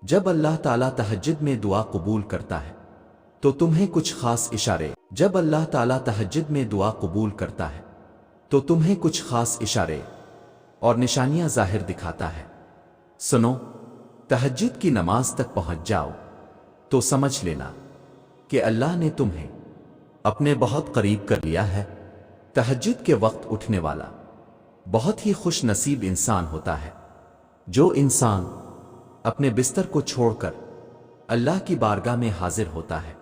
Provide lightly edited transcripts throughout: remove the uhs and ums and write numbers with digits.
جب اللہ تعالیٰ تہجد میں دعا قبول کرتا ہے تو تمہیں کچھ خاص اشارے جب اللہ تعالیٰ تہجد میں دعا قبول کرتا ہے تو تمہیں کچھ خاص اشارے اور نشانیاں ظاہر دکھاتا ہے۔ سنو، تہجد کی نماز تک پہنچ جاؤ تو سمجھ لینا کہ اللہ نے تمہیں اپنے بہت قریب کر لیا ہے۔ تہجد کے وقت اٹھنے والا بہت ہی خوش نصیب انسان ہوتا ہے۔ جو انسان اپنے بستر کو چھوڑ کر اللہ کی بارگاہ میں حاضر ہوتا ہے۔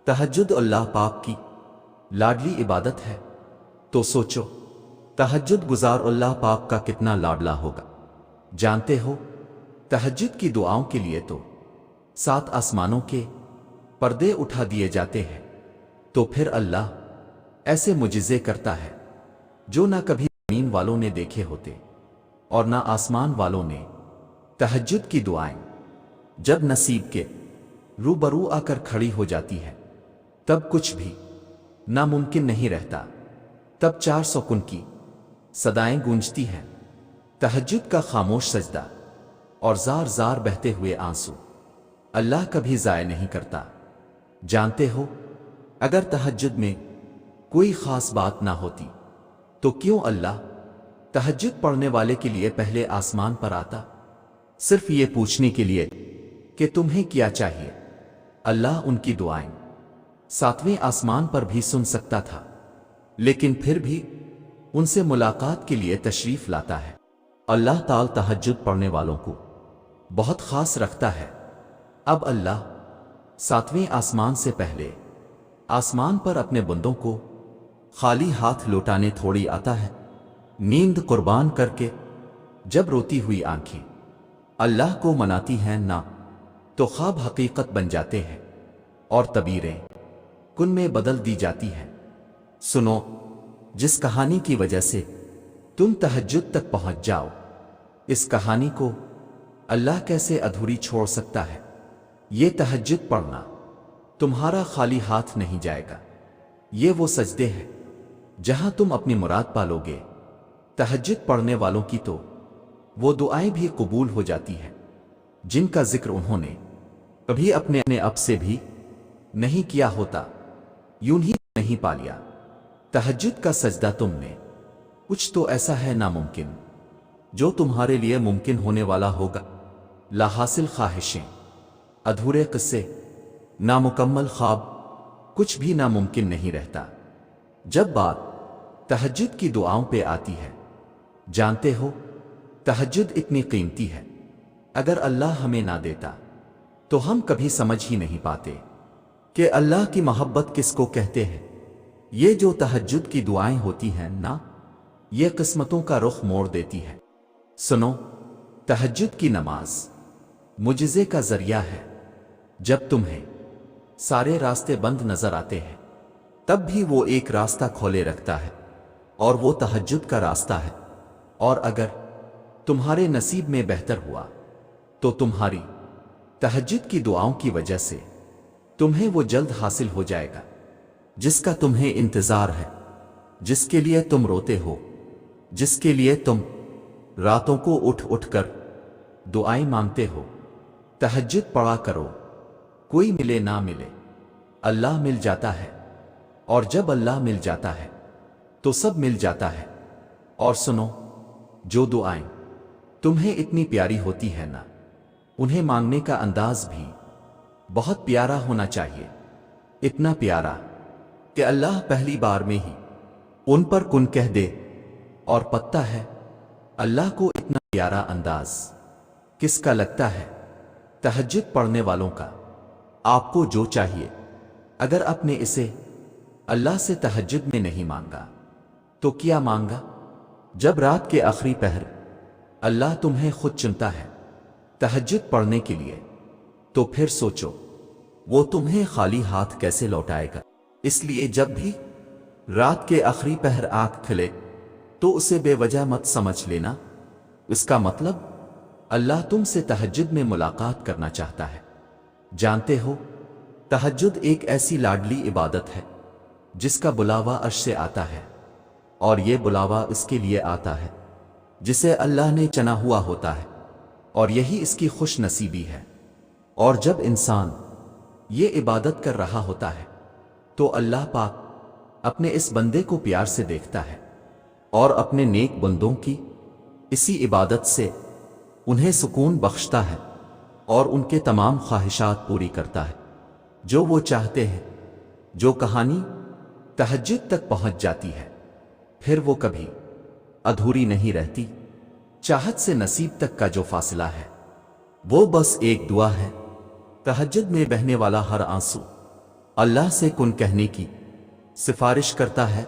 تہجد اللہ پاک کی لاڈلی عبادت ہے، تو سوچو تہجد گزار اللہ پاک کا کتنا لاڈلا ہوگا۔ جانتے ہو، تہجد کی دعاؤں کے لیے تو 7 آسمانوں کے پردے اٹھا دیے جاتے ہیں، تو پھر اللہ ایسے معجزے کرتا ہے جو نہ کبھی زمین والوں نے دیکھے ہوتے اور نہ آسمان والوں نے۔ تہجد کی دعائیں جب نصیب کے روبرو آ کر کھڑی ہو جاتی ہے تب کچھ بھی ناممکن نہیں رہتا۔ تب 400 کن کی صدائیں گونجتی ہیں، تہجد کا خاموش سجدہ اور زار زار بہتے ہوئے آنسو اللہ کبھی ضائع نہیں کرتا۔ جانتے ہو، اگر تہجد میں کوئی خاص بات نہ ہوتی تو کیوں اللہ تہجد پڑھنے والے کے لیے پہلے آسمان پر آتا، صرف یہ پوچھنے کے لیے کہ تمہیں کیا چاہیے؟ اللہ ان کی دعائیں 7ویں آسمان پر بھی سن سکتا تھا، لیکن پھر بھی ان سے ملاقات کے لیے تشریف لاتا ہے۔ اللہ تعالی تہجد پڑھنے والوں کو بہت خاص رکھتا ہے۔ اب اللہ 7ویں آسمان سے پہلے آسمان پر اپنے بندوں کو خالی ہاتھ لوٹانے تھوڑی آتا ہے۔ نیند قربان کر کے جب روتی ہوئی آنکھیں اللہ کو مناتی ہیں نہ تو خواب حقیقت بن جاتے ہیں اور تعبیریں کن میں بدل دی جاتی ہیں۔ سنو، جس کہانی کی وجہ سے تم تہجد تک پہنچ جاؤ، اس کہانی کو اللہ کیسے ادھوری چھوڑ سکتا ہے؟ یہ تہجد پڑھنا تمہارا خالی ہاتھ نہیں جائے گا، یہ وہ سجدے ہیں جہاں تم اپنی مراد پالو گے۔ تہجد پڑھنے والوں کی تو وہ دعائیں بھی قبول ہو جاتی ہیں جن کا ذکر انہوں نے کبھی اپنے اب سے بھی نہیں کیا ہوتا، یوں ہی نہیں پا لیا۔ تہجد کا سجدہ تم نے کچھ تو ایسا ہے ناممکن جو تمہارے لیے ممکن ہونے والا ہوگا۔ لا حاصل خواہشیں، ادھورے قصے، نامکمل خواب، کچھ بھی ناممکن نہیں رہتا جب بات تہجد کی دعاؤں پہ آتی ہے۔ جانتے ہو، تہجد اتنی قیمتی ہے، اگر اللہ ہمیں نہ دیتا تو ہم کبھی سمجھ ہی نہیں پاتے کہ اللہ کی محبت کس کو کہتے ہیں۔ یہ جو تہجد کی دعائیں ہوتی ہیں نا، یہ قسمتوں کا رخ موڑ دیتی ہے۔ سنو، تہجد کی نماز معجزے کا ذریعہ ہے۔ جب تمہیں سارے راستے بند نظر آتے ہیں تب بھی وہ ایک راستہ کھولے رکھتا ہے، اور وہ تہجد کا راستہ ہے۔ اور اگر تمہارے نصیب میں بہتر ہوا تو تمہاری تہجد کی دعاؤں کی وجہ سے تمہیں وہ جلد حاصل ہو جائے گا جس کا تمہیں انتظار ہے، جس کے لیے تم روتے ہو، جس کے لیے تم راتوں کو اٹھ اٹھ کر دعائیں مانگتے ہو۔ تہجد پڑھا کرو، کوئی ملے نہ ملے اللہ مل جاتا ہے، اور جب اللہ مل جاتا ہے تو سب مل جاتا ہے۔ اور سنو، جو دعائیں تمہیں اتنی پیاری ہوتی ہیں نا، انہیں مانگنے کا انداز بھی بہت پیارا ہونا چاہیے، اتنا پیارا کہ اللہ پہلی بار میں ہی ان پر کن کہہ دے۔ اور پتہ ہے اللہ کو اتنا پیارا انداز کس کا لگتا ہے؟ تہجد پڑھنے والوں کا۔ آپ کو جو چاہیے، اگر آپ نے اسے اللہ سے تہجد میں نہیں مانگا تو کیا مانگا؟ جب رات کے آخری پہر اللہ تمہیں خود چنتا ہے تہجد پڑھنے کے لیے، تو پھر سوچو وہ تمہیں خالی ہاتھ کیسے لوٹائے گا۔ اس لیے جب بھی رات کے آخری پہر آنکھ کھلے تو اسے بے وجہ مت سمجھ لینا، اس کا مطلب اللہ تم سے تہجد میں ملاقات کرنا چاہتا ہے۔ جانتے ہو، تہجد ایک ایسی لاڈلی عبادت ہے جس کا بلاوا عرش سے آتا ہے، اور یہ بلاوا اس کے لیے آتا ہے جسے اللہ نے چنا ہوا ہوتا ہے، اور یہی اس کی خوش نصیبی ہے۔ اور جب انسان یہ عبادت کر رہا ہوتا ہے تو اللہ پاک اپنے اس بندے کو پیار سے دیکھتا ہے اور اپنے نیک بندوں کی اسی عبادت سے انہیں سکون بخشتا ہے اور ان کے تمام خواہشات پوری کرتا ہے جو وہ چاہتے ہیں۔ جو کہانی تہجد تک پہنچ جاتی ہے پھر وہ کبھی ادھوری نہیں رہتی۔ چاہت سے نصیب تک کا جو فاصلہ ہے وہ بس ایک دعا ہے۔ تہجد میں بہنے والا ہر آنسو اللہ سے کن کہنے کی سفارش کرتا ہے۔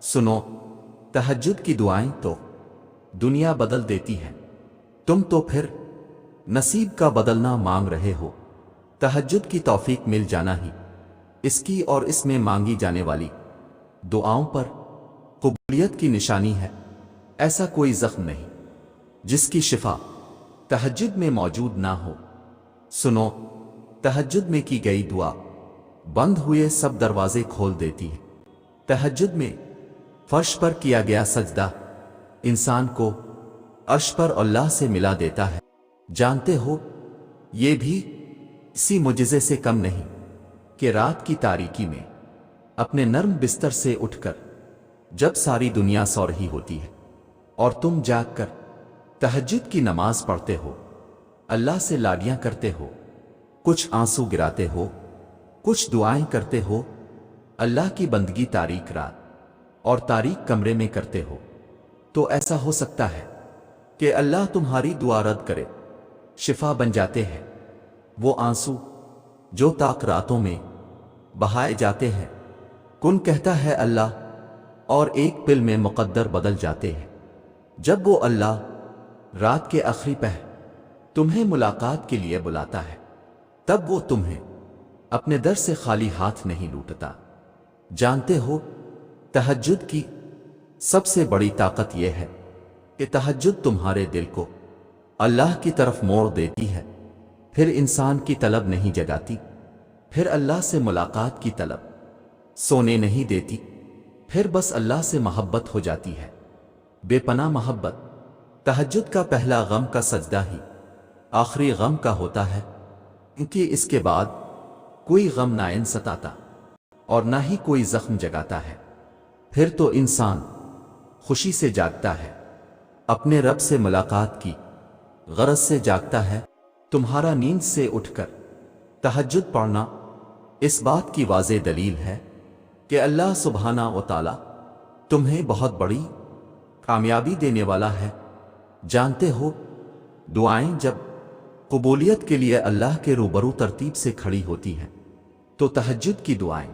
سنو، تہجد کی دعائیں تو دنیا بدل دیتی ہیں، تم تو پھر نصیب کا بدلنا مانگ رہے ہو۔ تہجد کی توفیق مل جانا ہی اس کی اور اس میں مانگی جانے والی دعاؤں پر قبولیت کی نشانی ہے۔ ایسا کوئی زخم نہیں جس کی شفا تہجد میں موجود نہ ہو۔ سنو، تہجد میں کی گئی دعا بند ہوئے سب دروازے کھول دیتی ہے۔ تہجد میں فرش پر کیا گیا سجدہ انسان کو عرش پر اللہ سے ملا دیتا ہے۔ جانتے ہو یہ بھی اسی معجزے سے کم نہیں کہ رات کی تاریکی میں اپنے نرم بستر سے اٹھ کر جب ساری دنیا سو رہی ہوتی ہے اور تم جاگ کر تہجد کی نماز پڑھتے ہو، اللہ سے لاڈیاں کرتے ہو، کچھ آنسو گراتے ہو، کچھ دعائیں کرتے ہو، اللہ کی بندگی تاریک رات اور تاریک کمرے میں کرتے ہو، تو ایسا ہو سکتا ہے کہ اللہ تمہاری دعا رد کرے۔ شفا بن جاتے ہیں وہ آنسو جو تاک راتوں میں بہائے جاتے ہیں۔ کن کہتا ہے اللہ اور ایک پل میں مقدر بدل جاتے ہیں۔ جب وہ اللہ رات کے آخری پہر تمہیں ملاقات کے لیے بلاتا ہے تب وہ تمہیں اپنے در سے خالی ہاتھ نہیں لوٹتا۔ جانتے ہو تہجد کی سب سے بڑی طاقت یہ ہے کہ تہجد تمہارے دل کو اللہ کی طرف موڑ دیتی ہے، پھر انسان کی طلب نہیں جگاتی، پھر اللہ سے ملاقات کی طلب سونے نہیں دیتی، پھر بس اللہ سے محبت ہو جاتی ہے، بے پناہ محبت۔ تہجد کا پہلا غم کا سجدہ ہی آخری غم کا ہوتا ہے، کیونکہ اس کے بعد کوئی غم نہ ستاتا اور نہ ہی کوئی زخم جگاتا ہے۔ پھر تو انسان خوشی سے جاگتا ہے، اپنے رب سے ملاقات کی غرض سے جاگتا ہے۔ تمہارا نیند سے اٹھ کر تہجد پڑھنا اس بات کی واضح دلیل ہے کہ اللہ سبحانہ و تعالی تمہیں بہت بڑی کامیابی دینے والا ہے۔ جانتے ہو دعائیں جب قبولیت کے لیے اللہ کے روبرو ترتیب سے کھڑی ہوتی ہیں تو تہجد کی دعائیں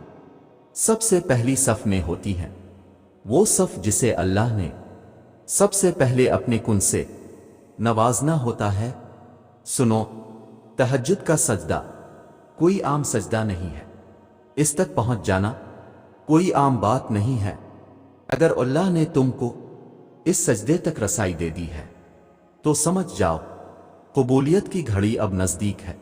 سب سے پہلی صف میں ہوتی ہیں، وہ صف جسے اللہ نے سب سے پہلے اپنے کن سے نوازنا ہوتا ہے۔ سنو، تہجد کا سجدہ کوئی عام سجدہ نہیں ہے، اس تک پہنچ جانا کوئی عام بات نہیں ہے۔ اگر اللہ نے تم کو اس سجدے تک رسائی دے دی ہے تو سمجھ جاؤ قبولیت کی گھڑی اب نزدیک ہے۔